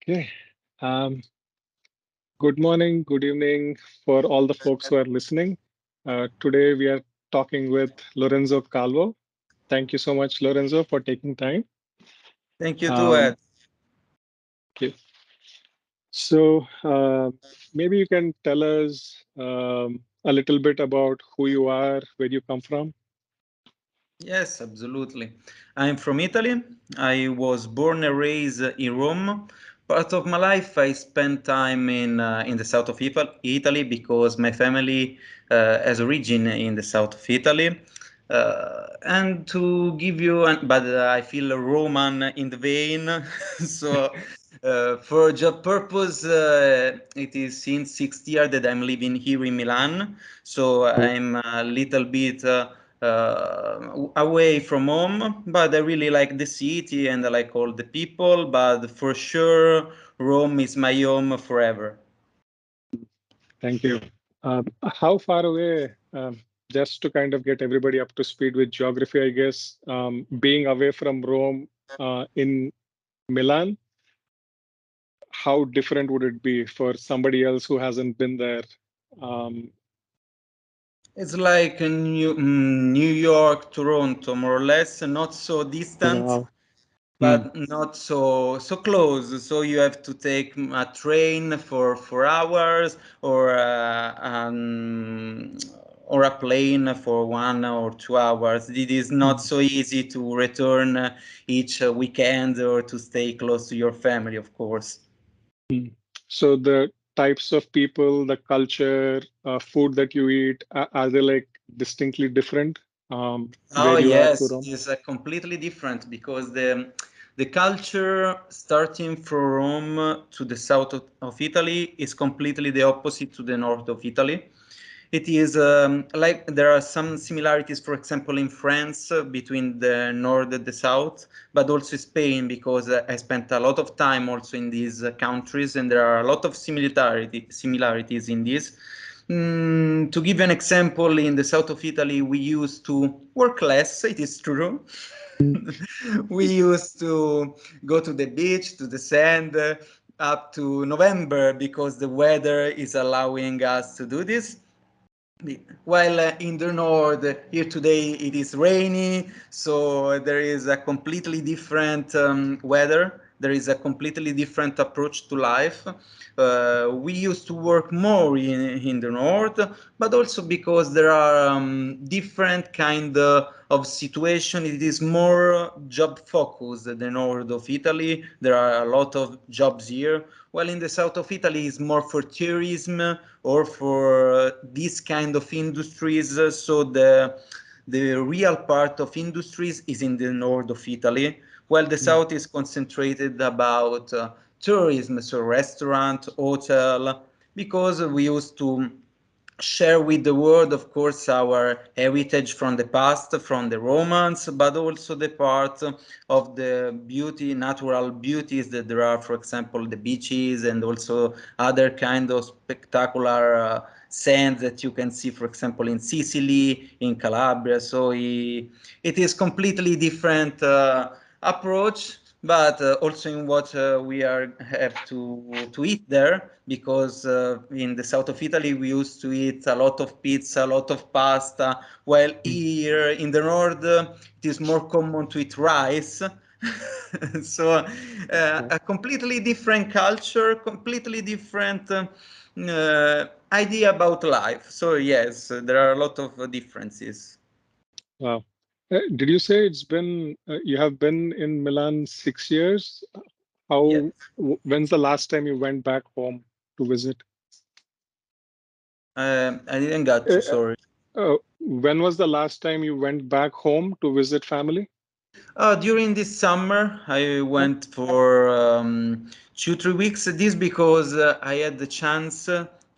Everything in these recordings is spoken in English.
Okay. Um, Good morning, good evening for all the folks who are listening. Today we are talking with Lorenzo Calvo. Thank you so much, Lorenzo, for taking time. Thank you too, Um, Ed. okay. So maybe you can tell us a little bit about who you are, where you come from. Yes, absolutely. I'm from Italy. I was born and raised in Rome. Part of my life I spent time in the south of Italy because my family has origin in the south of Italy. And to give you, but I feel Roman in the vein. So for job purpose, it is since 6 years that I'm living here in Milan. So I'm a little bit away from home, but I really like the city and I like all the people. But for sure, Rome is my home forever. Thank you. How far away, just to kind of get everybody up to speed with geography, I guess, being away from Rome in Milan, how different would it be for somebody else who hasn't been there? Um, It's like New York, Toronto, more or less, not so distant, wow. Hmm. but not so close. So you have to take a train for 4 hours or a plane for 1 or 2 hours. It is not so easy to return each weekend or to stay close to your family, of course. So the types of people, the culture, food that you eat, are they like distinctly different Oh where you are to yes, it Rome? is completely different because the culture starting from Rome to the south of Italy is completely the opposite to the north of Italy. It is like there are some similarities, for example, in France between the north and the south, but also Spain because I spent a lot of time also in these countries, and there are a lot of similarities in this. To give an example, in the south of Italy, we used to work less, it is true. We used to go to the beach, to the sand, up to November because the weather is allowing us to do this. While in the north, here today it is rainy, so there is a completely different weather. There is a completely different approach to life. We used to work more in the north, but also because there are different kind of situation. It is more job focused, the north of Italy. There are a lot of jobs here, while in the south of Italy is more for tourism or for this kind of industries. So the real part of industries is in the north of Italy, while the south is concentrated about tourism, so restaurant, hotel, because we used to share with the world, of course, our heritage from the past, from the Romans, but also the part of the beauty, natural beauties that there are, for example, the beaches and also other kind of spectacular sands that you can see, for example, in Sicily, in Calabria. So it is completely different approach, but also in what we have to eat there, because in the south of Italy we used to eat a lot of pizza, a lot of pasta, while here in the north it is more common to eat rice. So a completely different culture, completely different idea about life. So yes, there are a lot of differences. Wow. Did you say it's been, you have been in Milan 6 years? Yes. When's the last time you went back home to visit? I didn't get Uh, you, sorry. when was the last time you went back home to visit family? During this summer, I went for 2, 3 weeks. This because I had the chance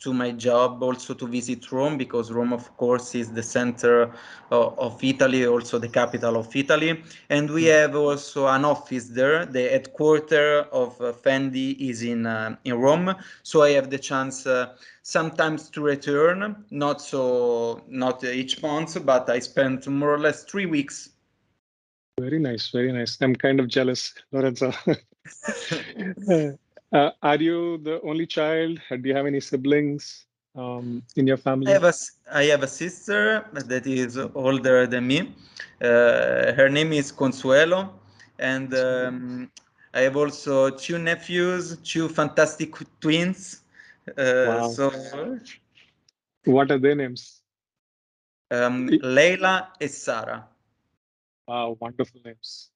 to my job also to visit Rome, because Rome, of course, is the center of Italy, also the capital of Italy. And we have also an office there. The headquarter of FENDI is in Rome. So I have the chance sometimes to return, not each month, but I spent more or less 3 weeks. Very nice, very nice. I'm kind of jealous, Lorenzo. Are you the only child? Do you have any siblings in your family? I have a sister that is older than me. Her name is Consuelo, and I have also two nephews, two fantastic twins. Wow. So What are their names? Leila and Sarah. Wow, wonderful names.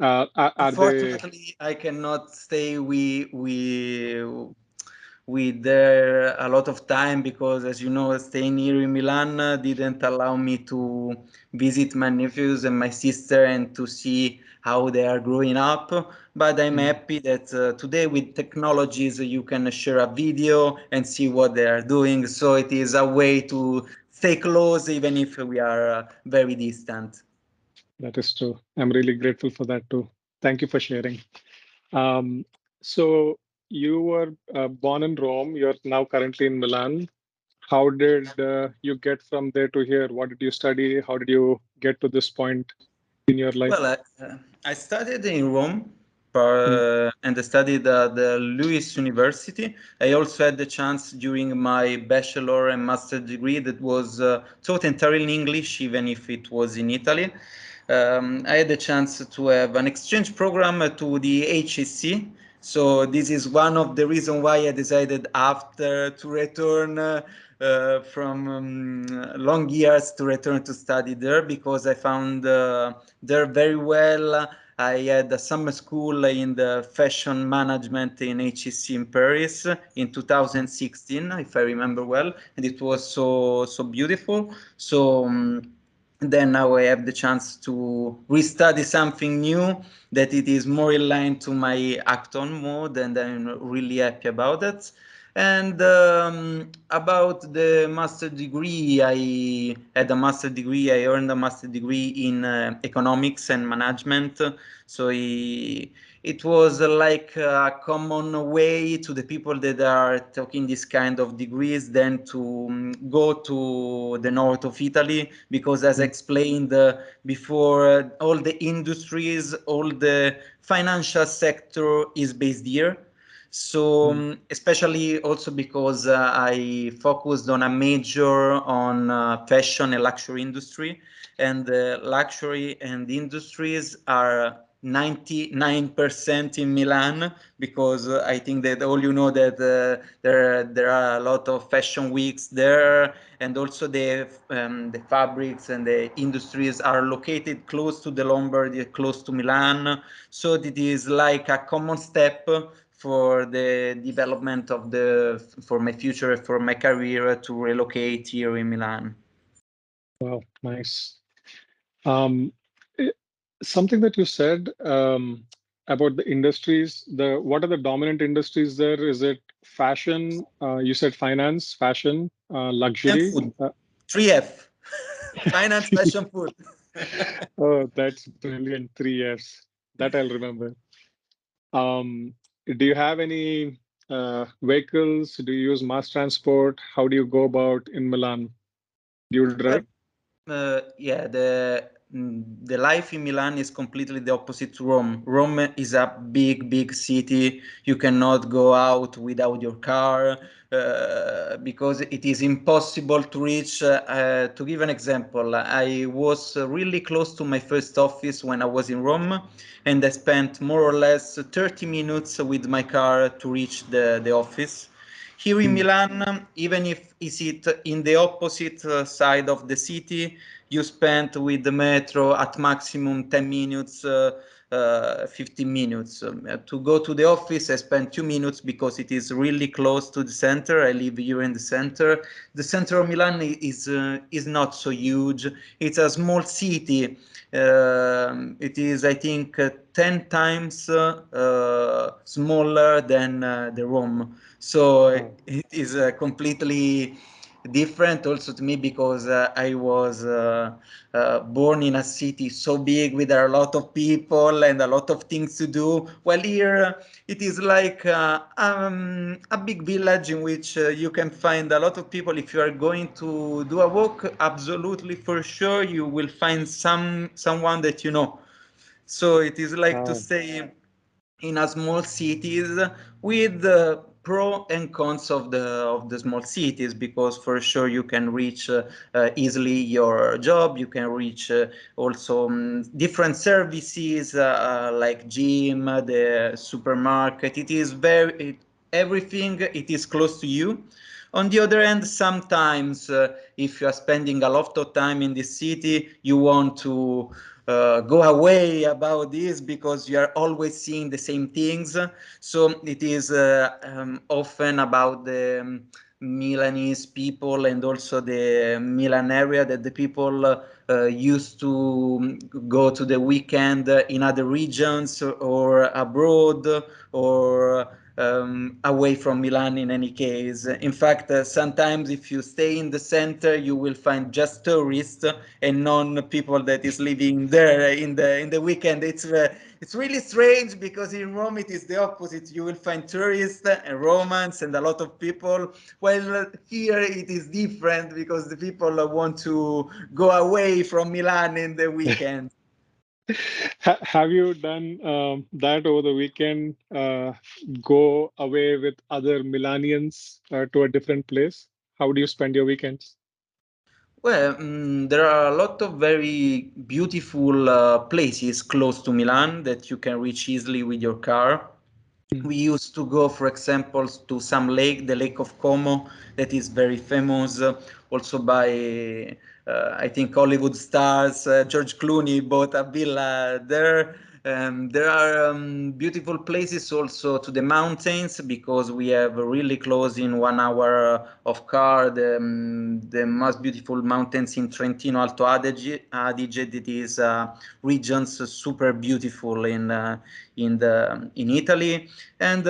Are they? Unfortunately, I cannot stay with there a lot of time because, as you know, staying here in Milan didn't allow me to visit my nephews and my sister and to see how they are growing up. But I'm happy that today with technologies you can share a video and see what they are doing. So it is a way to stay close even if we are very distant. That is true. I'm really grateful for that too. Thank you for sharing. Um, so you were born in Rome. You're now currently in Milan. How did you get from there to here? What did you study? How did you get to this point in your life? Well, I studied in Rome Mm, and I studied at the Lewis University. I also had the chance during my bachelor and master degree that was taught entirely in English, even if it was in Italy. I had the chance to have an exchange program to the HEC. So this is one of the reasons why I decided after to return from long years to return to study there because I found there very well. I had a summer school in the fashion management in HEC in Paris in mm, 2016, if I remember well, and it was so beautiful. So then now I have the chance to restudy something new that it is more in line to my acton mode, and I'm really happy about it. And about the master degree, I had a master degree. I earned a master degree in economics and management. So it was like a common way to the people that are taking this kind of degrees then to go to the north of Italy because, as I mm, explained before, all the industries, all the financial sector is based here. So, mm, especially also because I focused on a major on fashion and luxury industry, and luxury and industries are 99% in Milan because I think that all you know that there are a lot of fashion weeks there, and also the fabrics and the industries are located close to the Lombardia, close to Milan. So it is like a common step for the development of for my future, for my career to relocate here in Milan. wow, nice. Um, eh, Something that you said about the industries, what are the dominant industries there? Is it fashion? You said finance, fashion, And luxury. food, 3F, finance, fashion, food. Oh, that's brilliant. 3 years. That I'll remember. Um, do you have any vehicles? Do you use mass transport? How do you go about in Milan? Do you drive? Well, yeah, the life in Milan is completely the opposite to Rome. Rome is a big city. You cannot go out without your car because it is impossible to reach. To give an example, I was really close to my first office when I was in Rome, and I spent more or less 30 minutes with my car to reach the office. Here in Hmm. Milan, even if is it in the opposite side of the city, you spend with the metro at maximum 10 minutes, 15 minutes. To go to the office, I spend 2 minutes because it is really close to the center. I live here in the center. The center of Milan is not so huge. It's a small city. It is, I think, 10 times smaller than the Rome. So Wow. it is completely different also to me because I was born in a city so big with a lot of people and a lot of things to do. While here it is like a big village in which you can find a lot of people. If you are going to do a walk, absolutely for sure you will find someone that you know. So it is like to Wow. say in a small cities with the pro and cons of the small cities, because for sure you can reach easily your job, you can reach also different services like gym, the supermarket. It is everything, it is close to you. On the other hand, sometimes if you are spending a lot of time in the city, you want to go away about this because you are always seeing the same things. So it is often about the Milanese people and also the Milan area that the people used to go to the weekend in other regions or abroad or away from Milan in any case. In fact, sometimes if you stay in the center, you will find just tourists and non people that is living there in the weekend. It's really strange because in Rome it is the opposite. You will find tourists and Romans and a lot of people. While here it is different because the people want to go away from Milan in the weekend. Have you done that over the weekend? Go away with other Milanians to a different place? How do you spend your weekends? Well, there are a lot of very beautiful places close to Milan that you can reach easily with your car. We used to go, for example, to some lake, the Lake of Como, that is very famous, also by, I think, Hollywood stars. George Clooney bought a villa there. There are beautiful places also to the mountains because we have really close in 1 hour of car the most beautiful mountains in Trentino Alto Adige. That is regions super beautiful in Italy, and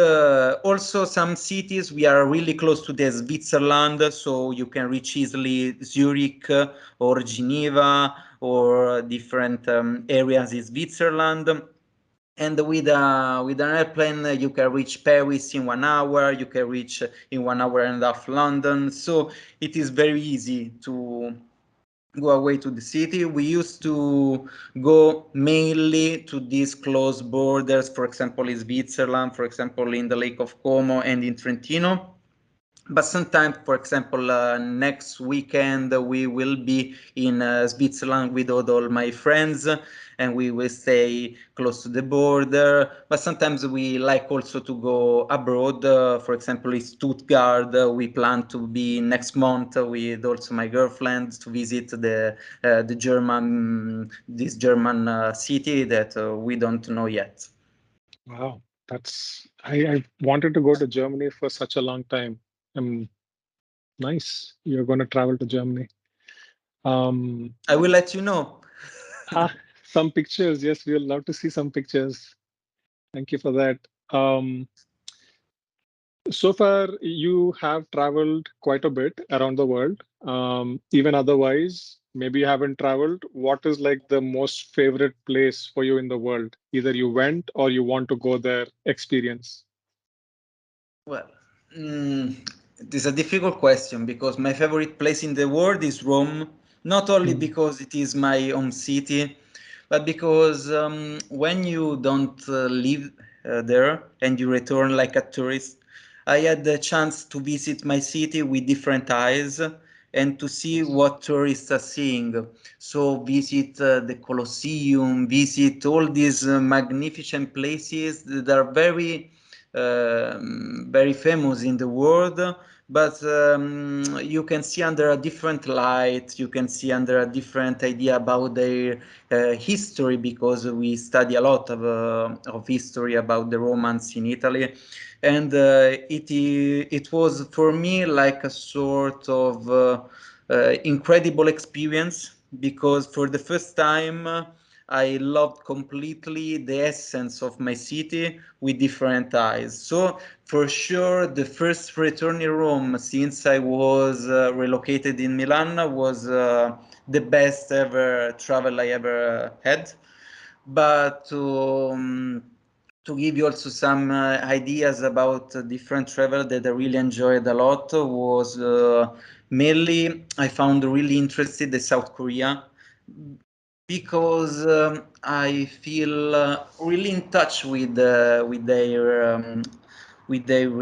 also some cities we are really close to the Switzerland, so you can reach easily Zurich or Geneva or different areas in Switzerland. And with an airplane, you can reach Paris in 1 hour. You can reach in 1 hour and a half London. So it is very easy to go away to the city. We used to go mainly to these close borders, for example, in Switzerland, for example, in the Lake of Como and in Trentino. But sometimes, for example, next weekend we will be in Switzerland with all my friends, and we will stay close to the border. But sometimes we like also to go abroad. For example, in Stuttgart, we plan to be next month with also my girlfriend to visit the German this German city that we don't know yet. Wow, I wanted to go to Germany for such a long time. Nice. You're going to travel to Germany. I will let you know. Some pictures. Yes, we'll love to see some pictures. Thank you for that. So far, you have traveled quite a bit around the world. Even otherwise, maybe you haven't traveled. What is like the most favorite place for you in the world? Either you went or you want to go there, experience. Well, it is a difficult question because my favorite place in the world is Rome, not only Mm. because it is my home city, but because when you don't live there and you return like a tourist, I had the chance to visit my city with different eyes and to see Yes. what tourists are seeing. So visit the Colosseum, visit all these magnificent places that are very famous in the world, but you can see under a different light, you can see under a different idea about their history, because we study a lot of history about the Romans in Italy. And it was for me like a sort of incredible experience, because for the first time I loved completely the essence of my city with different eyes. So for sure, the first return in Rome since I was relocated in Milan was the best ever travel I ever had. But to give you also some ideas about different travel that I really enjoyed a lot was mainly I found really interested in South Korea, because I feel really in touch with their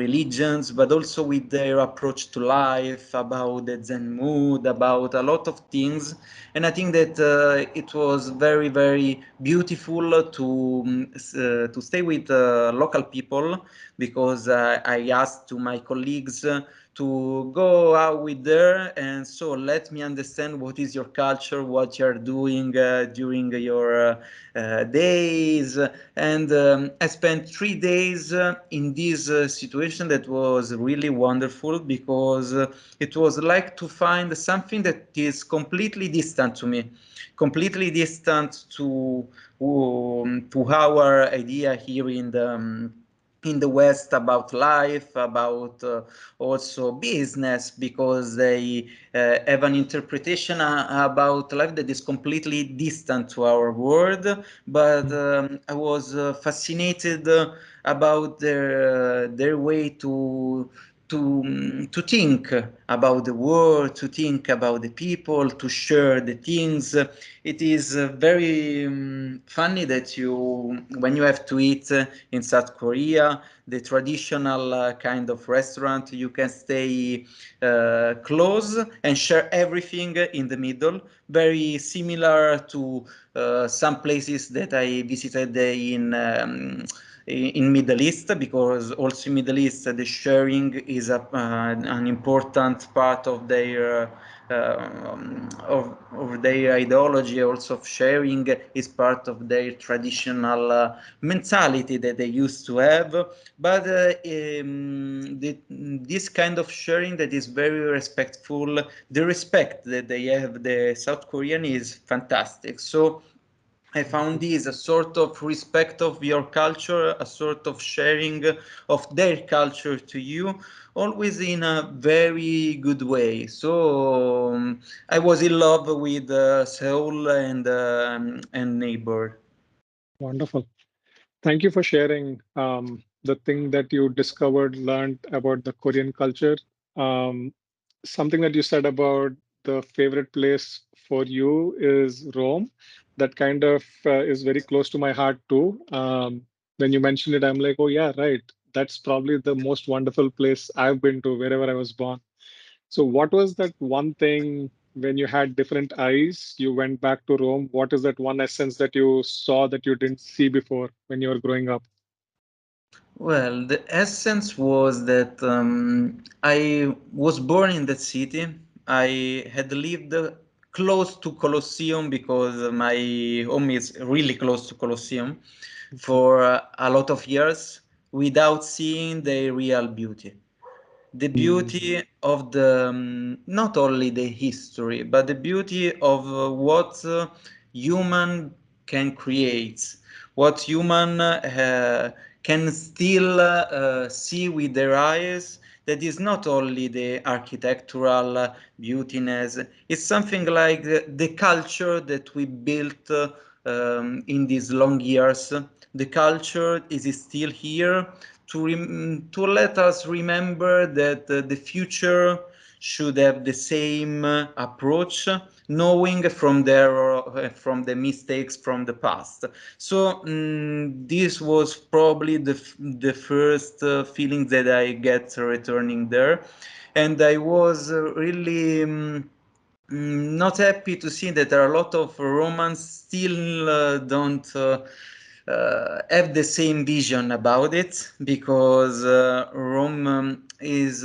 religions, but also with their approach to life, about the Zen mood, about a lot of things. And I think that it was very, very beautiful to stay with local people, because I asked to my colleagues to go out with there, and so let me understand what is your culture, what you're doing during your days. And I spent 3 days in this situation that was really wonderful, because it was like to find something that is completely distant to me, completely distant to our idea here in the West about life, about also business, because they have an interpretation about life that is completely distant to our world. But I was fascinated about their way to think about the world, to think about the people, to share the things. It is very funny that when you have to eat in South Korea, the traditional kind of restaurant, you can stay close and share everything in the middle, very similar to some places that I visited in Middle East, because also in Middle East the sharing is an important part of their of their ideology. Also of sharing is part of their traditional mentality that they used to have. But this kind of sharing that is very respectful, the respect that they have, the South Korean, is fantastic. So I found this a sort of respect of your culture, a sort of sharing of their culture to you, always in a very good way. So I was in love with Seoul and neighbor. Wonderful. Thank you for sharing the thing that you discovered, learned about the Korean culture. Something that you said about the favorite place for you is Rome. That kind of is very close to my heart too. When you mentioned it, I'm like, oh yeah, right. That's probably the most wonderful place I've been to wherever I was born. So, what was that one thing when you had different eyes, you went back to Rome? What is that one essence that you saw that you didn't see before when you were growing up? Well, the essence was that I was born in that city. I had lived close to Colosseum, because my home is really close to Colosseum, for a lot of years, without seeing the real beauty. The Mm. beauty of the not only the history, but the beauty of what human can create, what human can still see with their eyes. That is not only the architectural beautiness, it's something like the culture that we built in these long years. The culture is still here to let us remember that the future should have the same approach, knowing from the mistakes from the past. So this was probably the first feeling that I get returning there, and I was really not happy to see that there are a lot of Romans still don't have the same vision about it, because Rome is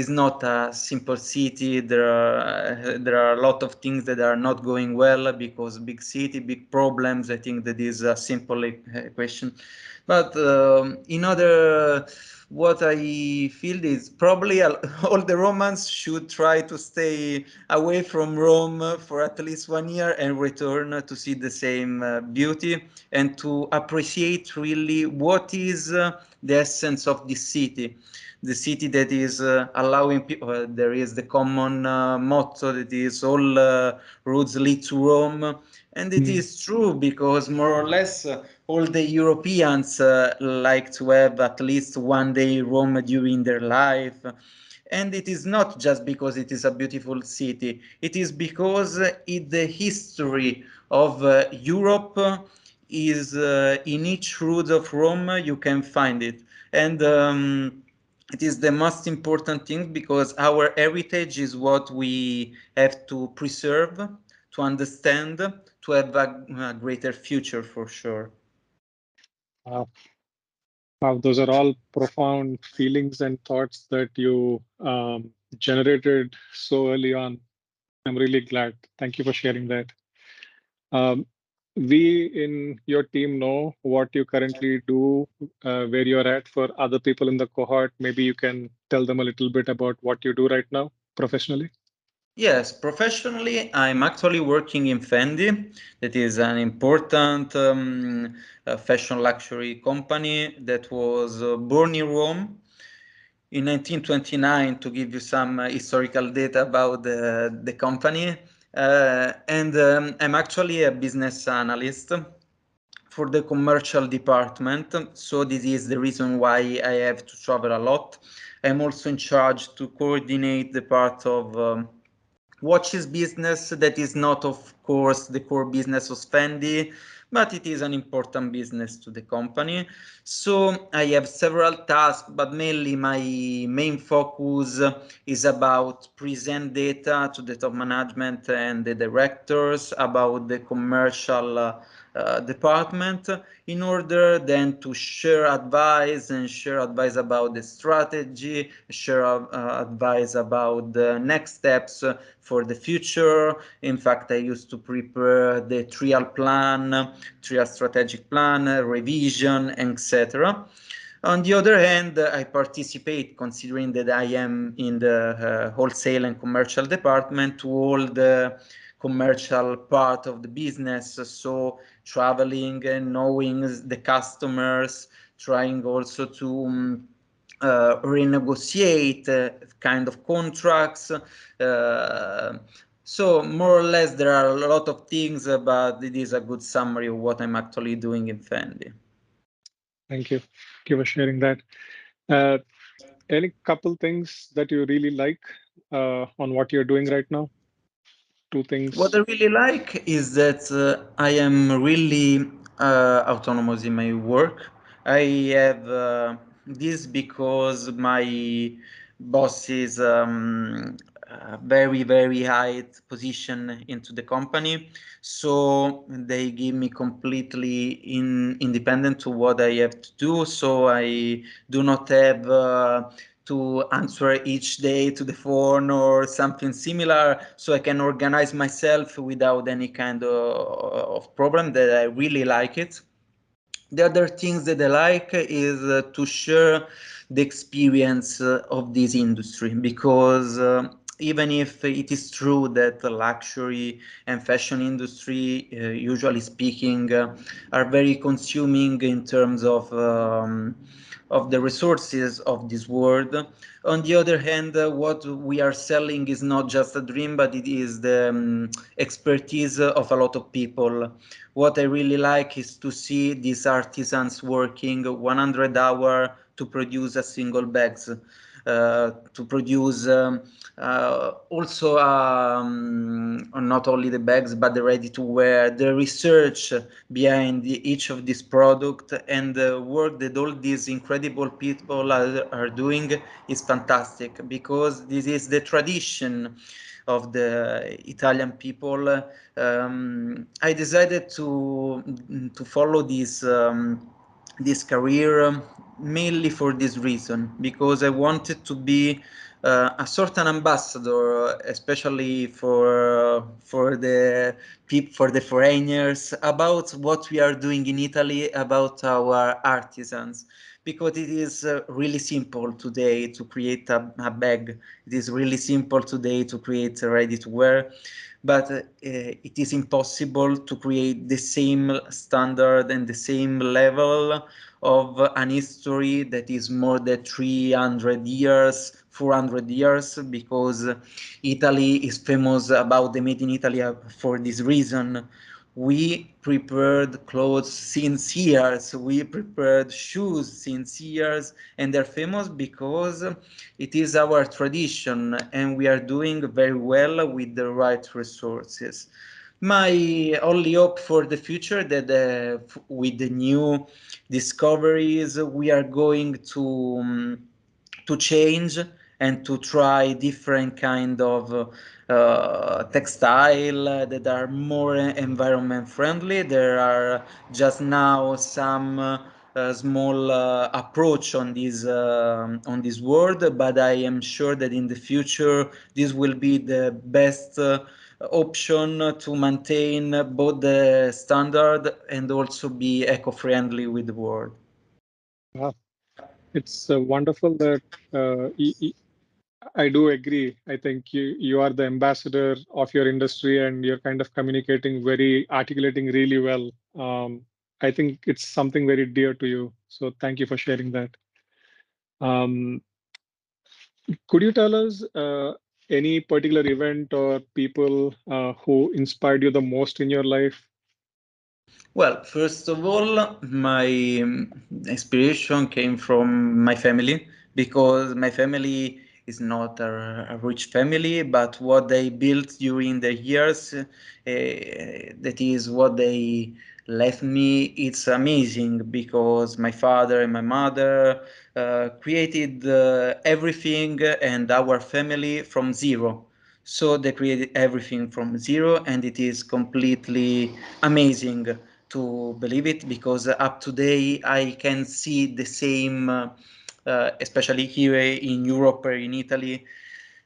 not a simple city. There are a lot of things that are not going well, because big city, big problems. I think that is a simple question. But in other, what I feel is probably all the Romans should try to stay away from Rome for at least 1 year and return to see the same beauty, and to appreciate really what is the essence of this city. The city that is allowing people, there is the common motto that is all roads lead to Rome. And it Mm. is true, because more or less all the Europeans like to have at least one day Rome during their life. And it is not just because it is a beautiful city. It is because the history of Europe is in each route of Rome, you can find it. And it is the most important thing because our heritage is what we have to preserve, to understand, to have a greater future for sure. Wow, those are all profound feelings and thoughts that you generated so early on. I'm really glad. Thank you for sharing that. Um, we in your team know what you currently do, where you're at. For other people in the cohort, maybe you can tell them a little bit about what you do right now professionally. Yes, professionally, I'm actually working in FENDI. That is an important fashion luxury company that was born in Rome in 1929, to give you some historical data about the company. And I'm actually a business analyst for the commercial department. So this is the reason why I have to travel a lot. I'm also in charge to coordinate the part of watches business that is not, of course, the core business of Fendi, but it is an important business to the company. So I have several tasks, but mainly my main focus is about present data to the top management and the directors about the commercial department, in order then to share advice about the strategy, share advice about the next steps for the future. In fact, I used to prepare the trial plan, trial strategic plan, revision, etc. On the other hand, I participate, considering that I am in the wholesale and commercial department, to all the commercial part of the business. So traveling and knowing the customers, trying also to renegotiate kind of contracts. So more or less there are a lot of things, but it is a good summary of what I'm actually doing in Fendi. Thank you. Thank you for sharing that. Any couple things that you really like on what you're doing right now? Two What things. I really like is that I am really autonomous in my work. I have this because my boss is a very, very high position into the company. So they give me completely independent to what I have to do. So I do not have to answer each day to the phone or something similar, so I can organize myself without any kind of problem. That I really like it. The other things that I like is to share the experience of this industry, because even if it is true that the luxury and fashion industry, usually speaking, are very consuming in terms of the resources of this world. On the other hand, what we are selling is not just a dream, but it is the expertise of a lot of people. What I really like is to see these artisans working 100 hours to produce a single bags. To produce also not only the bags but the ready to wear, the research behind each of these products, and the work that all these incredible people are doing is fantastic, because this is the tradition of the Italian people. I decided to follow this career mainly for this reason, because I wanted to be a certain ambassador, especially for the people, for the foreigners, about what we are doing in Italy, about our artisans. Because it is really simple today to create a bag. It is really simple today to create a ready to wear, but it is impossible to create the same standard and the same level of an history that is more than 300 years, 400 years, because Italy is famous about the Made in Italy for this reason, We prepared clothes since years. We prepared shoes since years, and they're famous because it is our tradition, and we are doing very well with the right resources. My only hope for the future that with the new discoveries we are going to change and to try different kind of textile that are more environment friendly. There are just now some small approach on this world, but I am sure that in the future this will be the best option to maintain both the standard and also be eco-friendly with the world. It's wonderful that I do agree. I think you are the ambassador of your industry and you're kind of communicating articulating really well. I think it's something very dear to you. So thank you for sharing that. Um, could you tell us any particular event or people who inspired you the most in your life? Well, first of all, my inspiration came from my family because my family is not a rich family, but what they built during the years, that is what they left me. It's amazing because my father and my mother created everything and our family from zero. So they created everything from zero, and it is completely amazing to believe it because up to today I can see the same, especially here in Europe or in Italy,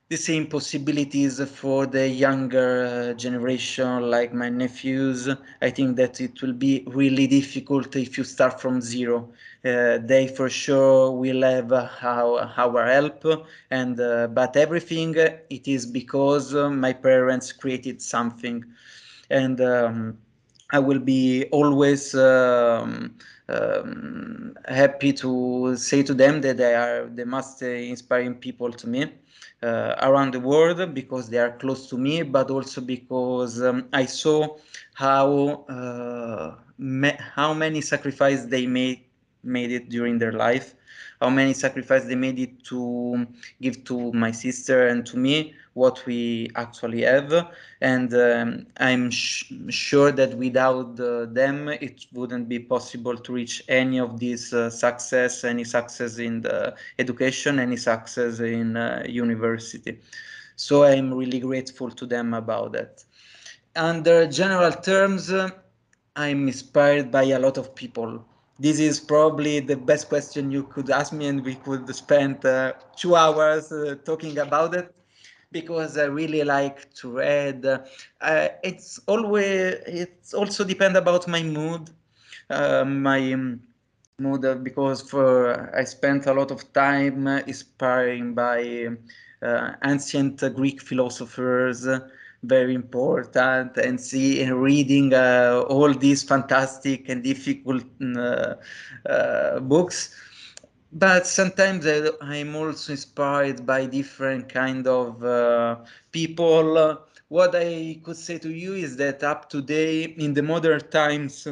the same possibilities for the younger generation like my nephews. I think that it will be really difficult if you start from zero. They for sure will have our help, and but everything it is because my parents created something, and I will be always happy to say to them that they are the most inspiring people to me around the world because they are close to me, but also because I saw how many sacrifices they made it during their life, how many sacrifices they made it to give to my sister and to me what we actually have, and I'm sure that without them it wouldn't be possible to reach any of this success, any success in the education, any success in university. So I'm really grateful to them about that. Under general terms, I'm inspired by a lot of people. This is probably the best question you could ask me, and we could spend 2 hours talking about it because I really like to read. It's also depend about my mood, my mood because for I spent a lot of time inspiring by ancient Greek philosophers, very important, and reading all these fantastic and difficult books. But sometimes I'm also inspired by different kind of people. What I could say to you is that up to date in the modern times,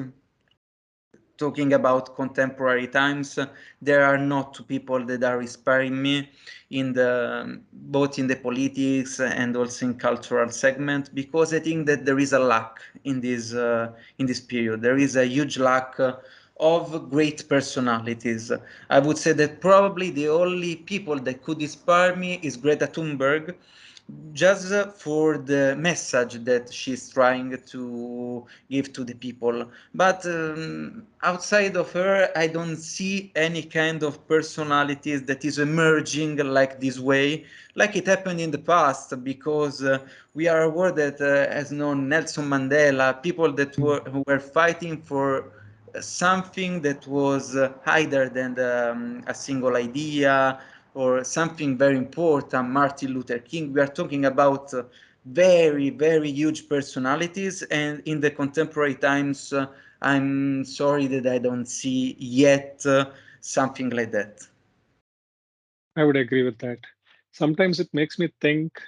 talking about contemporary times, there are not two people that are inspiring me in the both in the politics and also in cultural segment, because I think that there is a lack in this period. There is a huge lack of great personalities. I would say that probably the only people that could inspire me is Greta Thunberg, just for the message that she's trying to give to the people. But outside of her, I don't see any kind of personalities that is emerging like this way, like it happened in the past, because we are aware that, as known, Nelson Mandela, people that who were fighting for something that was higher than a single idea or something very important, Martin Luther King. We are talking about very, very huge personalities, and in the contemporary times, I'm sorry that I don't see yet something like that. I would agree with that. Sometimes it makes me think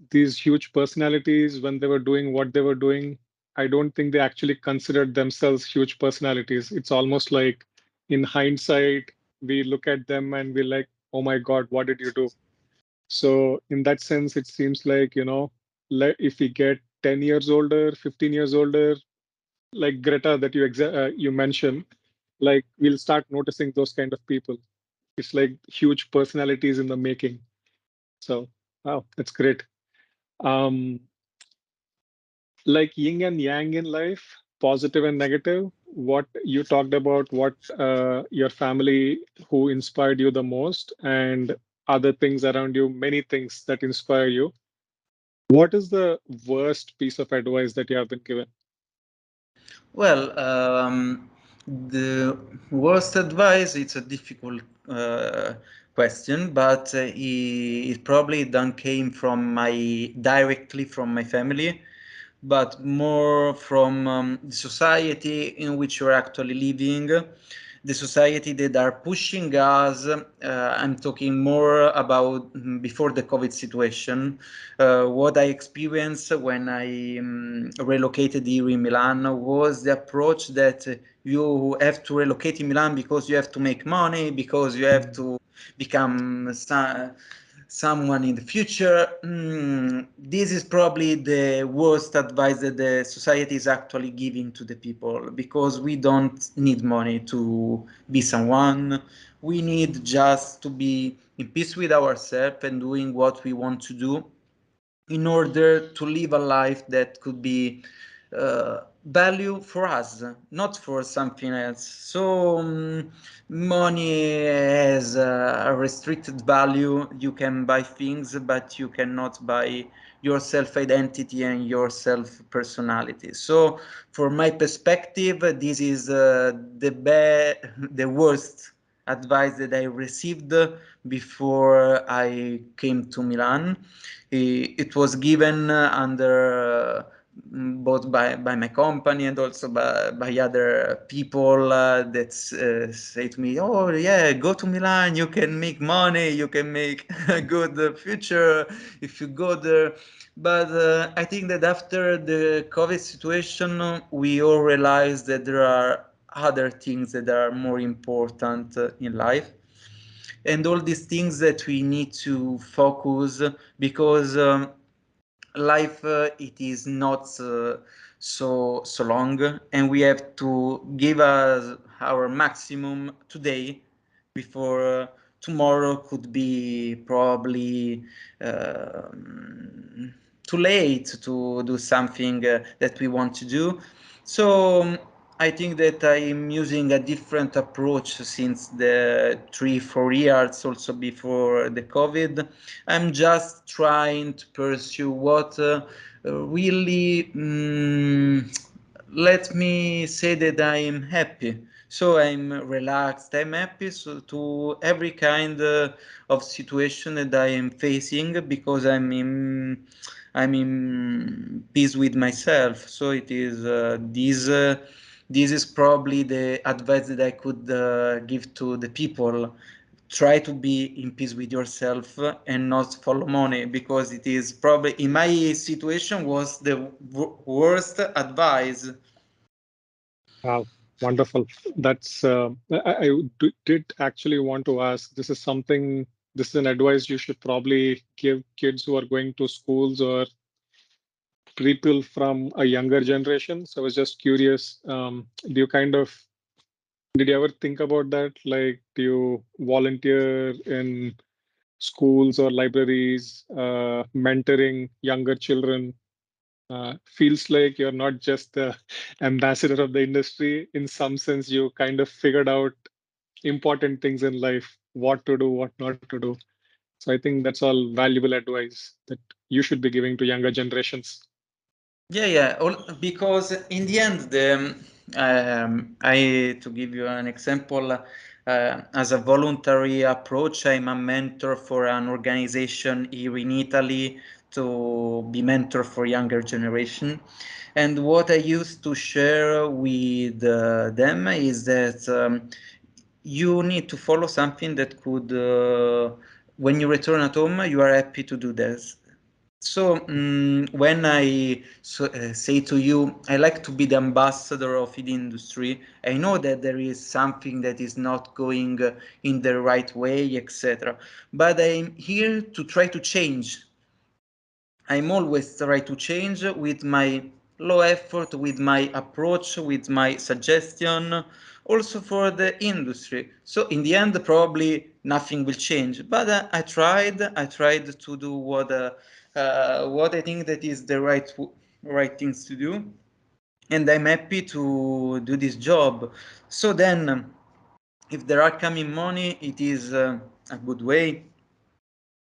these huge personalities, when they were doing what they were doing, I don't think they actually considered themselves huge personalities. It's almost like in hindsight, we look at them and we're like, oh my God, what did you do? So in that sense, it seems like, if we get 10 years older, 15 years older, like Greta that you mentioned, like we'll start noticing those kind of people. It's like huge personalities in the making. So, wow, that's great. Um, like yin and yang in life, positive and negative. What you talked about, what your family who inspired you the most, and other things around you, many things that inspire you. What is the worst piece of advice that you have been given? Well, the worst advice, it's a difficult question, but it probably don't came from directly from my family, but more from the society in which we're actually living, the society that are pushing us. I'm talking more about before the COVID situation. What I experienced when I relocated here in Milan was the approach that you have to relocate in Milan because you have to make money, because you have to become someone in the future. This is probably the worst advice that the society is actually giving to the people, because we don't need money to be someone. We need just to be in peace with ourselves and doing what we want to do in order to live a life that could be value for us, not for something else. So money has a restricted value. You can buy things, but you cannot buy your self identity and your self personality. So from my perspective, this is the worst advice that I received before I came to Milan. It was given under both by my company and also by other people that say to me, oh yeah, go to Milan, you can make money, you can make a good future if you go there. But I think that after the COVID situation, we all realized that there are other things that are more important in life, and all these things that we need to focus, because life it is not so long, and we have to give us our maximum today before tomorrow could be probably too late to do something that we want to do. So I think that I'm using a different approach since the 3-4 years, also before the COVID. I'm just trying to pursue what really let me say that I'm happy. So I'm relaxed, I'm happy, so to every kind of situation that I am facing, because I'm in peace with myself. So it is this is probably the advice that I could give to the people. Try to be in peace with yourself and not follow money, because it is probably in my situation was the worst advice. Wow, wonderful. That's did actually want to ask. This is an advice you should probably give kids who are going to schools or people from a younger generation. So I was just curious, did you ever think about that? Like, do you volunteer in schools or libraries, mentoring younger children? Feels like you're not just the ambassador of the industry. In some sense, you kind of figured out important things in life, what to do, what not to do. So I think that's all valuable advice that you should be giving to younger generations. Yeah. Because in the end, I to give you an example, as a voluntary approach, I'm a mentor for an organization here in Italy to be mentor for younger generation. And what I used to share with them is that you need to follow something that could, when you return at home, you are happy to do this. So when I say to you, I like to be the ambassador of the industry, I know that there is something that is not going in the right way, etc. But I'm here to try to change. I'm always try to change with my low effort, with my approach, with my suggestion, also for the industry. So in the end, probably nothing will change. But I tried to do what I think that is the right things to do, and I'm happy to do this job. So then, if there are coming money, it is a good way,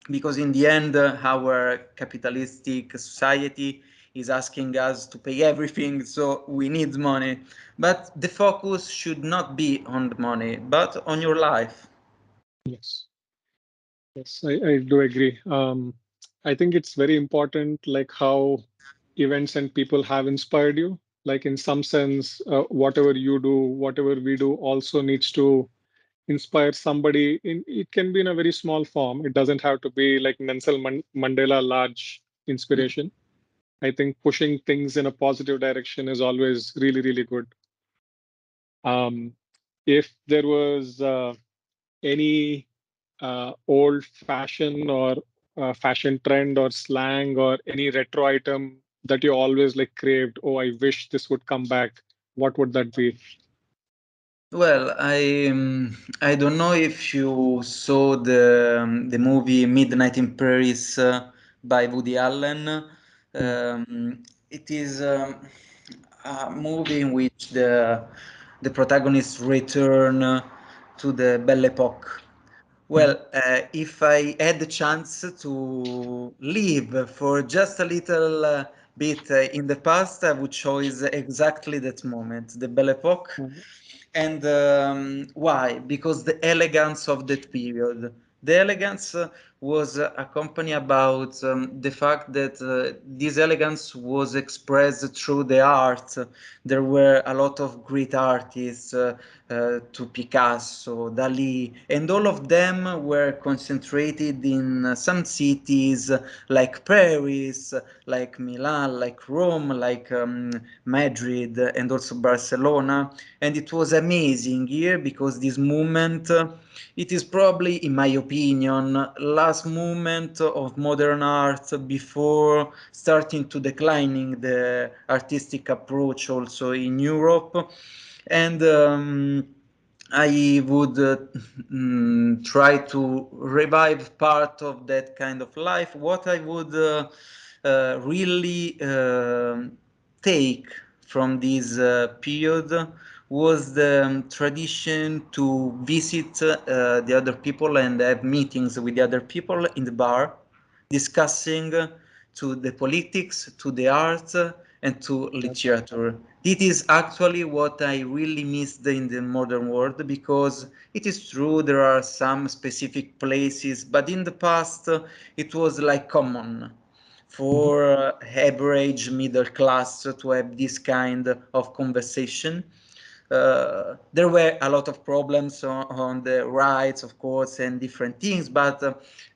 because in the end our capitalistic society is asking us to pay everything, so we need money, but the focus should not be on the money but on your life. Yes. Yes, I do agree. I think it's very important, like how events and people have inspired you. Like in some sense, whatever you do, whatever we do, also needs to inspire somebody. It can be in a very small form. It doesn't have to be like Mandela large inspiration. I think pushing things in a positive direction is always really, really good. If there was any old fashion or fashion trend or slang or any retro item that you always like craved, oh, I wish this would come back, what would that be? Well, I don't know if you saw the movie Midnight in Paris by Woody Allen. Mm, It is a movie in which the protagonists return to the Belle Époque. mm, Well, if I had the chance to live for just a little bit in the past, I would choose exactly that moment, the Belle Époque. mm, And why? Because the elegance of that period. The elegance was a company about the fact that this elegance was expressed through the art. There were a lot of great artists, to Picasso, Dali, and all of them were concentrated in some cities like Paris, like Milan, like Rome, like Madrid, and also Barcelona. And it was amazing here because this movement, it is probably, in my opinion, last movement of modern art before starting to declining the artistic approach also in Europe. And I would try to revive part of that kind of life. What I would really take from this period was the tradition to visit the other people and have meetings with the other people in the bar, discussing to the politics, to the art, and to yep, literature. It is actually what I really missed in the modern world, because it is true there are some specific places, but in the past it was like common mhm, for average middle class to have this kind of conversation. There were a lot of problems on the rights, of course, and different things, but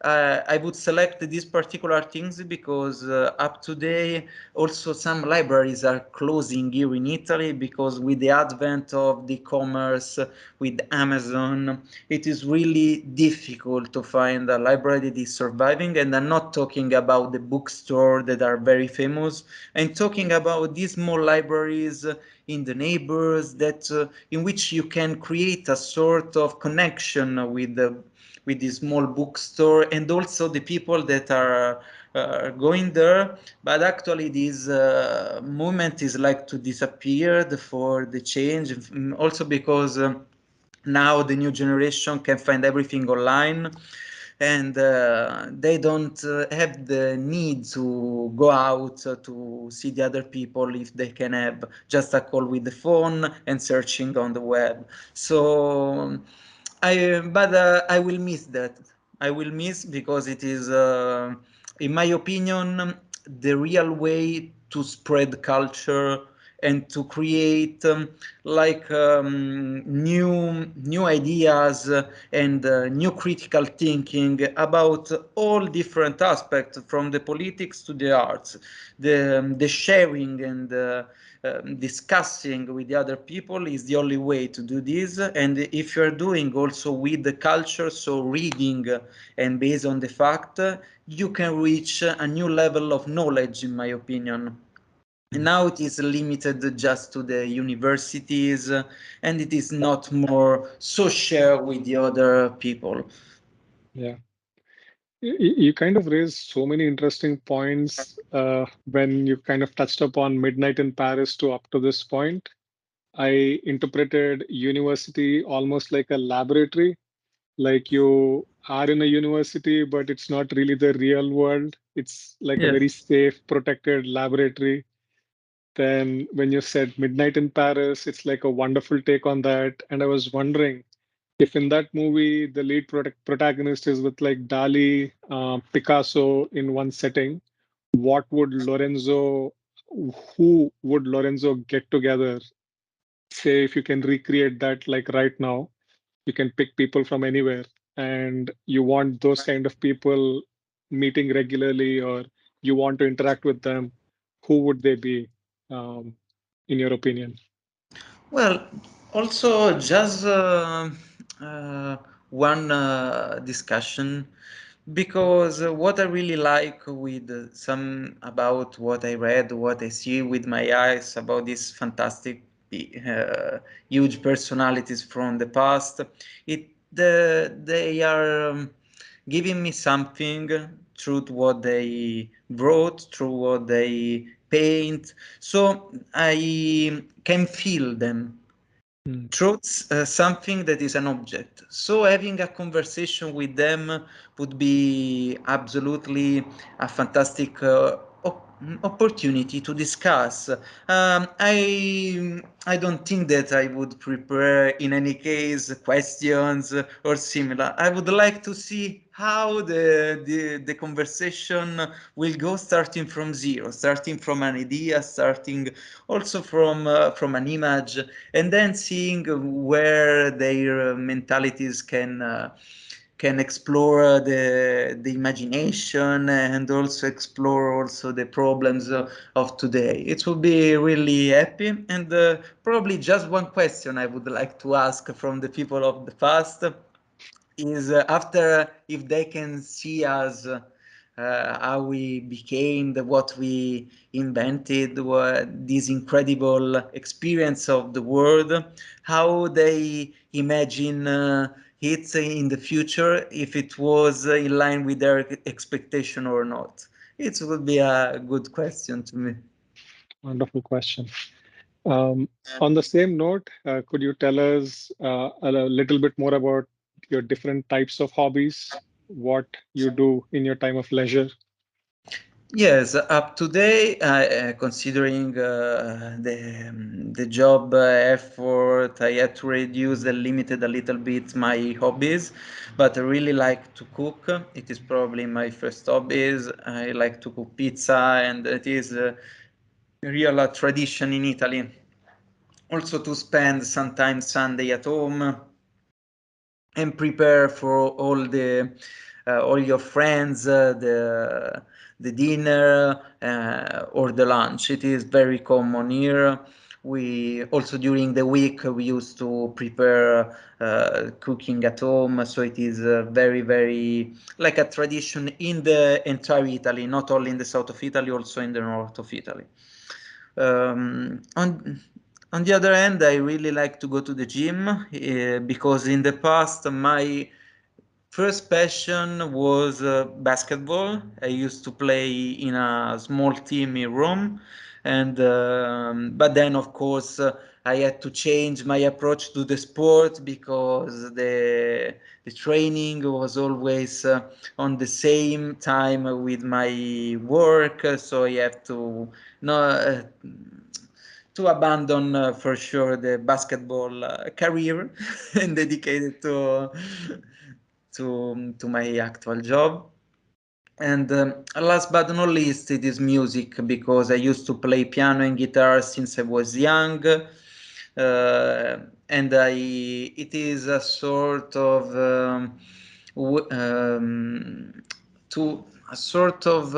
I would select these particular things because up to today also some libraries are closing here in Italy, because with the advent of the commerce with Amazon, it is really difficult to find a library that is surviving. And I'm not talking about the bookstore that are very famous. I'm talking about these small libraries in the neighbors, that in which you can create a sort of connection with the small bookstore, and also the people that are going there. But actually this movement is like to disappear for the change, also because now the new generation can find everything online, and they don't have the need to go out to see the other people if they can have just a call with the phone and searching on the web. So I will miss that. I will miss, because it is in my opinion the real way to spread culture and to create new ideas and new critical thinking about all different aspects, from the politics to the arts, the sharing and discussing with the other people is the only way to do this. And if you're doing also with the culture, so reading and based on the fact, you can reach a new level of knowledge, in my opinion. Now it is limited just to the universities, and it is not more so shared with the other people. Yeah. You kind of raised so many interesting points when you kind of touched upon Midnight in Paris to up to this point. I interpreted university almost like a laboratory, like you are in a university, but it's not really the real world. It's like a Yes. very safe, protected laboratory. Then when you said Midnight in Paris, it's like a wonderful take on that. And I was wondering if in that movie the lead protagonist is with like Dali, Picasso in one setting, what would Lorenzo, who would Lorenzo get together? Say if you can recreate that like right now, you can pick people from anywhere, and you want those kind of people meeting regularly, or you want to interact with them, who would they be, um, in your opinion? Well, also just one discussion, because what I really like with some about what I read, what I see with my eyes about these fantastic, huge personalities from the past, they are giving me something through what they wrote, through what they paint, so I can feel them. Mm, Truth's something that is an object. So having a conversation with them would be absolutely a fantastic opportunity to discuss. I don't think that I would prepare in any case questions or similar. I would like to see how the conversation will go, starting from zero, starting from an idea, starting also from an image, and then seeing where their mentalities can explore the imagination, and also explore also the problems of today. It will be really happy. And probably just one question I would like to ask from the people of the past is, after, if they can see us, how we became, what we invented, this incredible experience of the world, how they imagine it in the future, if it was in line with their expectation or not. It would be a good question to me. wonderful question. On the same note, could you tell us a little bit more about your different types of hobbies, what you do in your time of leisure? Yes, up to date, considering the job effort, I had to reduce and limited a little bit my hobbies, but I really like to cook. It is probably my first hobbies. I like to cook pizza, and it is a real tradition in Italy. Also to spend sometimes Sunday at home and prepare for all your friends the dinner or the lunch. It is very common here. We also, during the week, we used to prepare cooking at home, so it is very like a tradition in the entire Italy, not only in the south of Italy, also in the north of Italy. On the other hand, I really like to go to the gym, because in the past my first passion was basketball. I used to play in a small team in Rome, and but then of course I had to change my approach to the sport, because the training was always on the same time with my work, so I have to no. To abandon for sure the basketball career and dedicate it to my actual job. And last but not least, it is music, because I used to play piano and guitar since I was young. And it is a sort of to a sort of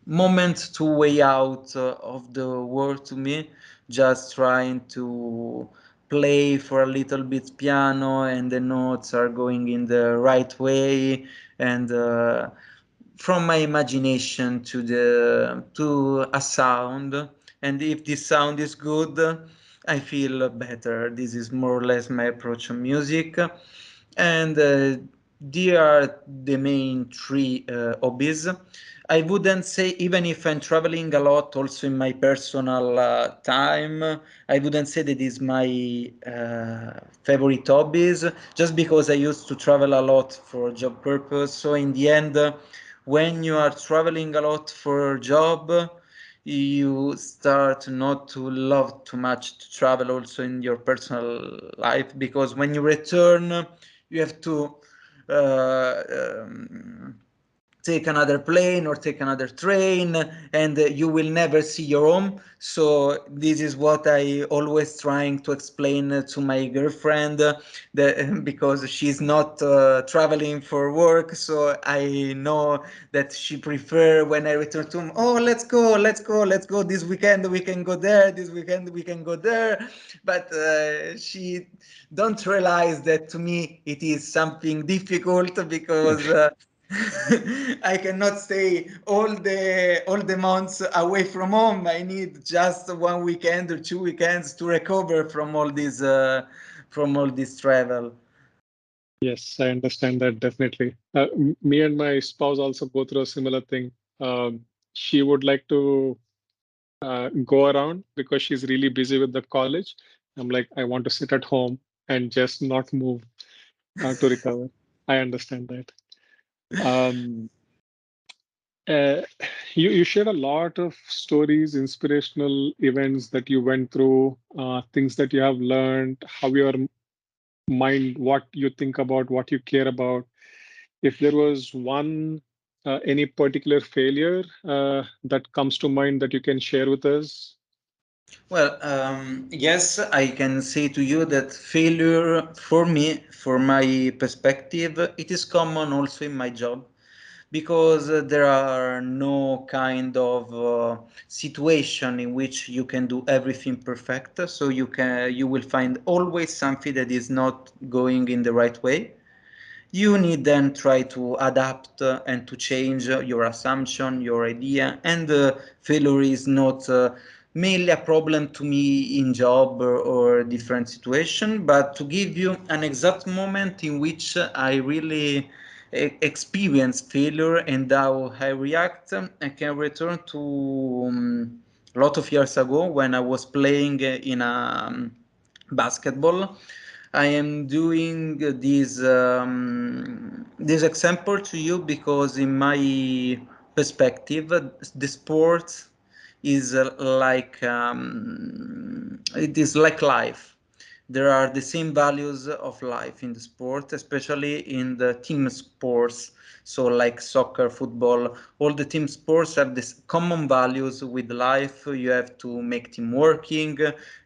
moment to way out of the world to me, just trying to play for a little bit piano and the notes are going in the right way, and from my imagination to a sound, and if this sound is good, I feel better. This is more or less my approach on music, and they are the main three hobbies. I wouldn't say, even if I'm traveling a lot also in my personal time, I wouldn't say that is my favorite hobbies, just because I used to travel a lot for job purpose. So in the end, when you are traveling a lot for a job, you start not to love too much to travel also in your personal life, because when you return, you have to uh, um, take another plane or take another train, and you will never see your home. So this is what I always trying to explain to my girlfriend, that because she's not traveling for work, so I know that she prefer when I return to home, oh, let's go this weekend, we can go there, this weekend we can go there. But she don't realize that to me it is something difficult, because I cannot stay all the months away from home. I need just 1 weekend or 2 weekends to recover from all this travel. Yes, I understand that definitely. Me and my spouse also go through a similar thing. She would like to go around because she's really busy with the college. I'm like, I want to sit at home and just not move to recover. I understand that. Um, uh, you shared a lot of stories, inspirational events that you went through, things that you have learned, how your mind, what you think about, what you care about. If there was one, any particular failure that comes to mind that you can share with us? Well, yes, I can say to you that failure for me, for my perspective, it is common also in my job, because there are no kind of situation in which you can do everything perfect. So you will find always something that is not going in the right way. You need then try to adapt and to change your assumption, your idea, and failure is not mainly a problem to me in job or different situation, but to give you an exact moment in which I really experience failure and how I react, I can return to a lot of years ago when I was playing in a basketball. I am doing this example to you because in my perspective, the sport is it is like life. There are the same values of life in the sport, especially in the team sports. So like soccer, football, all the team sports have this common values with life. You have to make team working.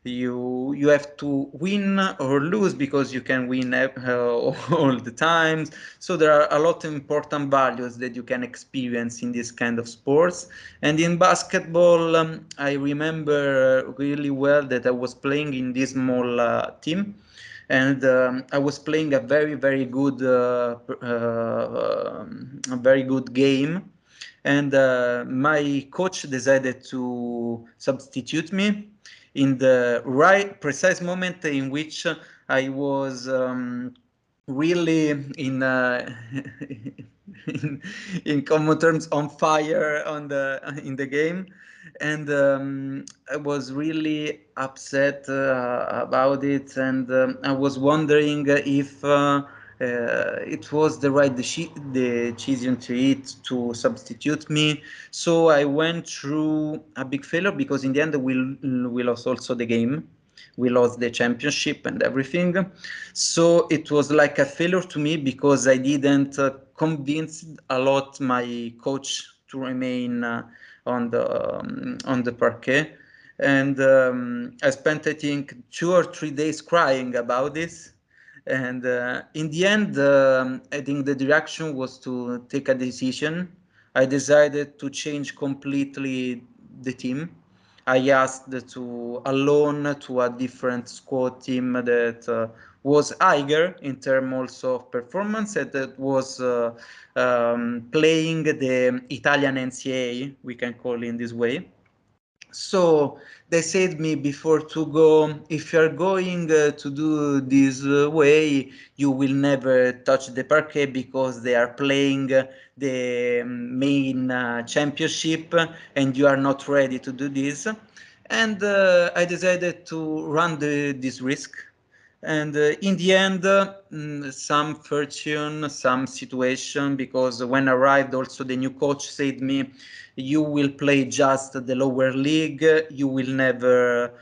You have to win or lose, because you can win all the times. So there are a lot of important values that you can experience in this kind of sports. And in basketball, I remember really well that I was playing in this small team, and I was playing a very good game, and my coach decided to substitute me in the right precise moment in which I was really in, in common terms on fire in the game, and I was really upset about it, and I was wondering if it was the right decision to it to substitute me. So I went through a big failure, because in the end we lost also the game. We lost the championship and everything. So it was like a failure to me, because I didn't convinced a lot my coach to remain on the parquet. And I spent, I think, 2 or 3 days crying about this. And in the end, I think the direction was to take a decision. I decided to change completely the team. I asked to a loan to a different squad team that was higher in terms also of performance, and that was playing the Italian NCAA, we can call it in this way. So they said me before to go, if you're going to do this way, you will never touch the parquet because they are playing the main championship and you are not ready to do this. And I decided to run this risk. And in the end, some fortune, some situation, because when I arrived, also the new coach said me, you will play just the lower league, you will never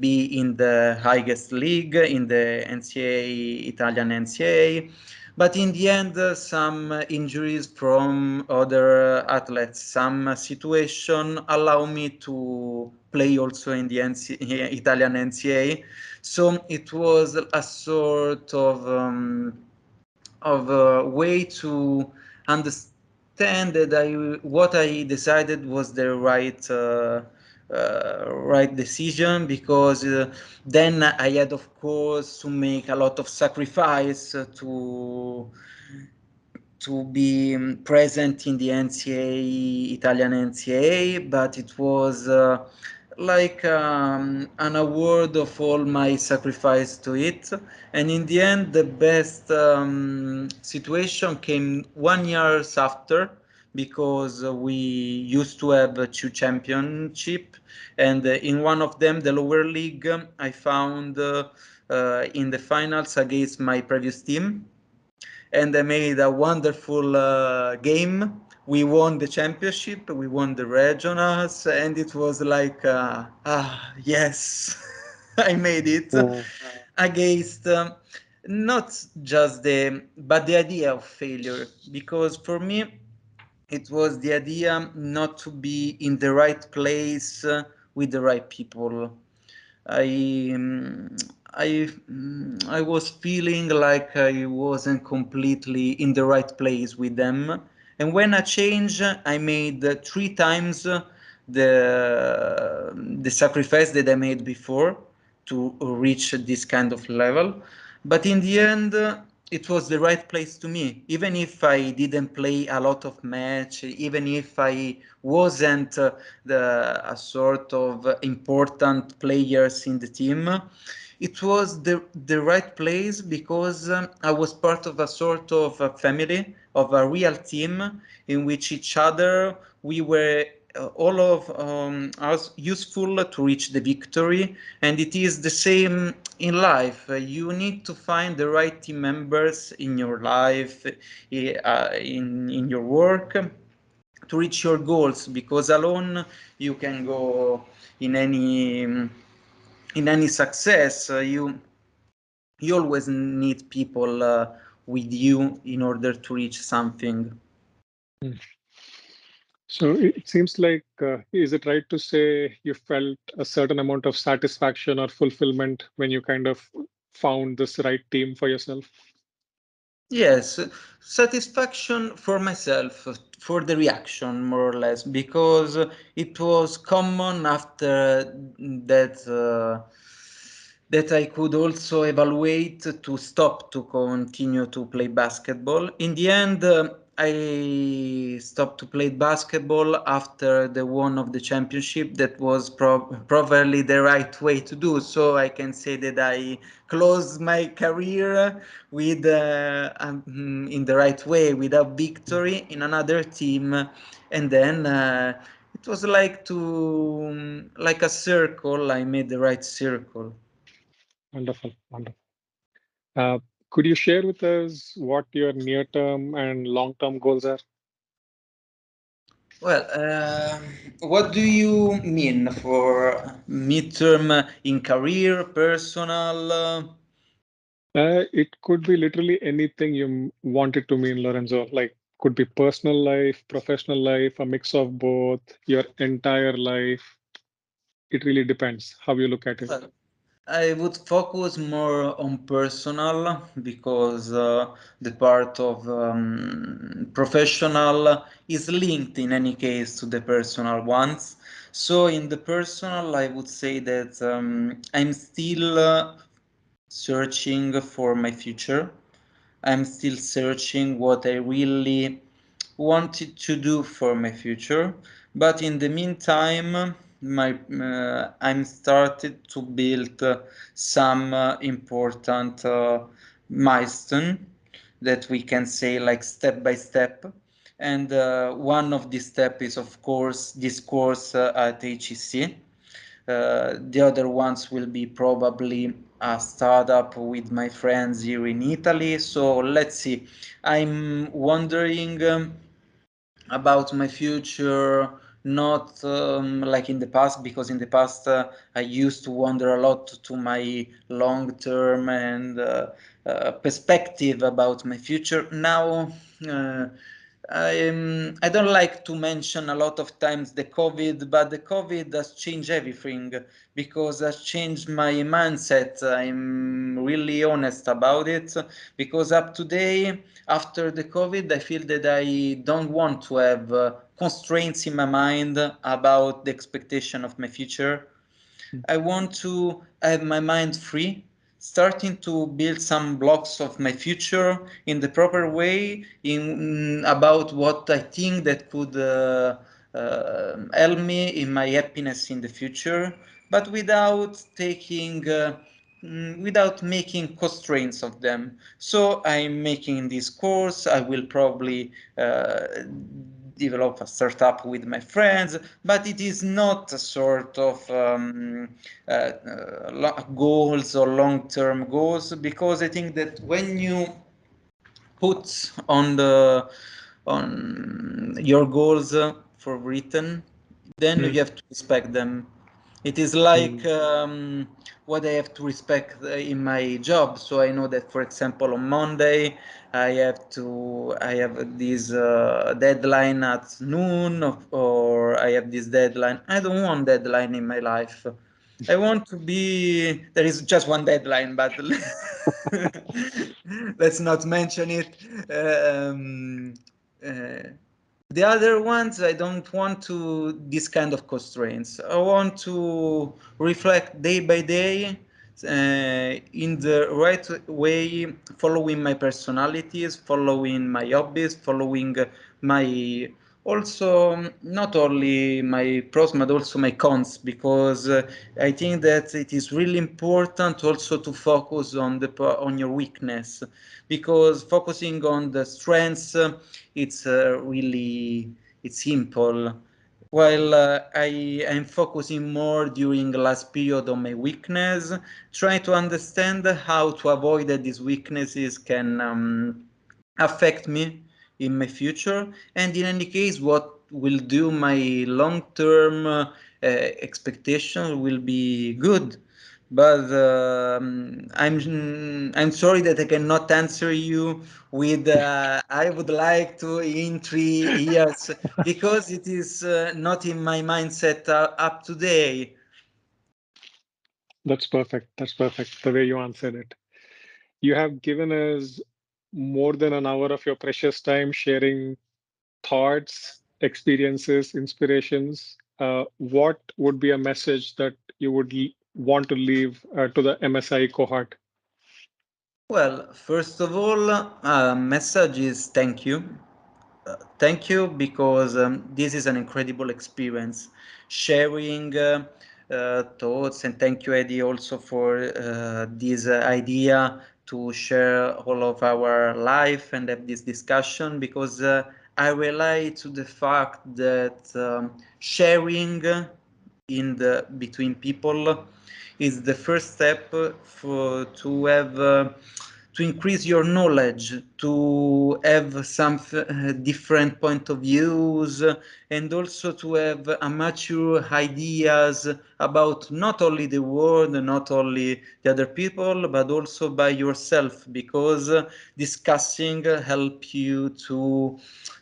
be in the highest league, in the NCAA, Italian NCAA. But in the end, some injuries from other athletes, some situation allow me to play also in the Italian NCAA. So it was a sort of a way to understand that what I decided was the right decision, because then I had, of course, to make a lot of sacrifice to be present in the NCAA, Italian NCAA, but it was like an award of all my sacrifice to it. And in the end, the best situation came 1 year after, because we used to have 2 championship, and in one of them, the lower league, I found in the finals against my previous team, and I made a wonderful game. We won the championship, we won the regionals, and it was like, yes, I made it against not just but the idea of failure, because for me, it was the idea not to be in the right place with the right people. I I was feeling like I wasn't completely in the right place with them. And when I changed, I made 3 times the sacrifice that I made before to reach this kind of level. But in the end, it was the right place to me. Even if I didn't play a lot of match, even if I wasn't a sort of important players in the team, it was the right place, because I was part of a sort of a family, of a real team in which each other we were all of us useful to reach the victory. And it is the same in life. You need to find the right team members in your life, in your work, to reach your goals, because alone you can go in any success. You always need people with you in order to reach something. Mm. So it seems like, is it right to say you felt a certain amount of satisfaction or fulfillment when you kind of found this right team for yourself? Yes, satisfaction for myself, for the reaction, more or less, because it was common after that I could also evaluate to stop to continue to play basketball. In the end, I stopped to play basketball after the one of the championship. That was probably the right way to do. So I can say that I closed my career with in the right way, without victory in another team, and then it was like a circle. I made the right circle. Wonderful, wonderful. Uh, could you share with us what your near-term and long-term goals are? Well, what do you mean for midterm in career, personal? It could be literally anything you want it to mean, Lorenzo. Like, could be personal life, professional life, a mix of both, your entire life. It really depends how you look at it. Well, I would focus more on personal because the part of professional is linked in any case to the personal ones. So in the personal, I would say that I'm still searching for my future. I'm still searching what I really wanted to do for my future. But in the meantime, I'm started to build some important milestone that we can say like step by step. And one of these steps is of course this course at HEC. The other ones will be probably a startup with my friends here in Italy. So let's see. I'm wondering about my future, not like in the past, because in the past I used to wonder a lot to my long term and perspective about my future. Now, uh, I don't like to mention a lot of times the COVID, but the COVID has changed everything because has changed my mindset. I'm really honest about it because up today, after the COVID, I feel that I don't want to have constraints in my mind about the expectation of my future. I want to have my mind free, starting to build some blocks of my future in the proper way, in about what I think that could help me in my happiness in the future, but without taking. Without making constraints of them. So I'm making this course. I will probably develop a startup with my friends, but it is not a sort of goals or long-term goals because I think that when you put on your goals for written, then you Mm, have to respect them. It is like mm, what I have to respect in my job. So I know that, for example, on Monday I have this deadline at noon, or I have this deadline. I don't want deadline in my life. I want to be. There is just one deadline, but let's not mention it. Uh, the other ones, I don't want to this kind of constraints. I want to reflect day by day in the right way, following my personalities, following my hobbies, following my also not only my pros but also my cons, because I think that it is really important also to focus on the on your weakness, because focusing on the strengths it's really it's simple, while I am focusing more during the last period on my weakness, trying to understand how to avoid that these weaknesses can affect me in my future, and in any case what will do my long-term expectation will be good. But I'm sorry that I cannot answer you with I would like to in 3 years, because it is not in my mindset up today. that's perfect. That's perfect. The way you answered it. You have given us more than an hour of your precious time sharing thoughts, experiences, inspirations. What would be a message that you would want to leave to the MSI cohort? Well, first of all, message is thank you. Thank you, because this is an incredible experience. Sharing thoughts, and thank you, Eddie, also for this idea to share all of our life and have this discussion, because I rely to the fact that sharing in the between people is the first step for to have to increase your knowledge, to have some different point of views, and also to have a mature ideas about not only the world, not only the other people, but also by yourself, because discussing help you to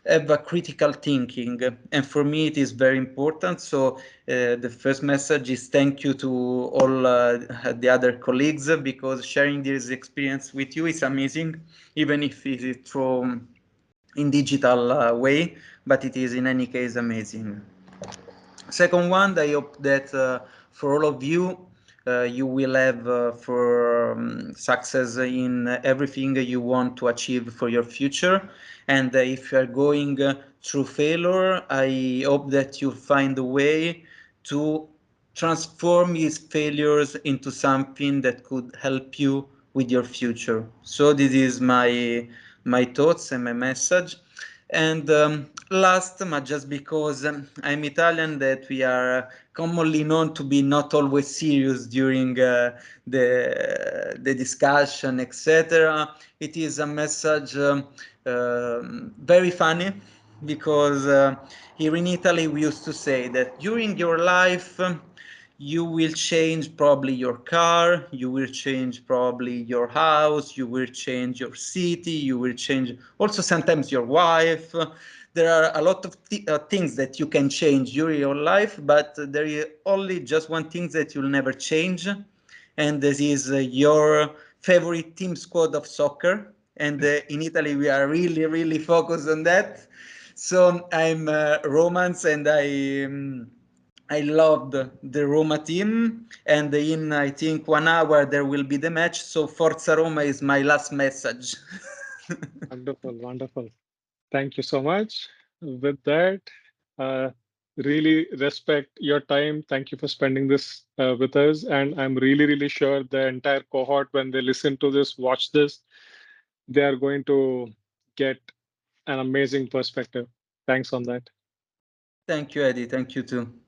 have a critical thinking. And for me, it is very important. So the first message is thank you to all the other colleagues, because sharing this experience with you is amazing, even if it is through in digital way, but it is in any case amazing. Second one, I hope that for all of you, you will have for success in everything you want to achieve for your future. And if you are going through failure, I hope that you find a way to transform these failures into something that could help you with your future. So this is my thoughts and my message. And last, but just because I'm Italian, that we are commonly known to be not always serious during the discussion, etc. It is a message very funny, because here in Italy we used to say that during your life you will change probably your car, you will change probably your house, you will change your city, you will change also sometimes your wife. There are a lot of things that you can change during your life, but there is only just one thing that you'll never change, and this is your favorite team squad of soccer. And in Italy, we are really, really focused on that. So I'm Romans, and I loved the Roma team, and in I think 1 hour there will be the match. So Forza Roma is my last message. Wonderful, wonderful. Thank you so much. With that, uh, really respect your time. Thank you for spending this with us. And I'm really, really sure the entire cohort, when they listen to this, watch this, they are going to get an amazing perspective. Thanks on that. Thank you, Eddie. Thank you too.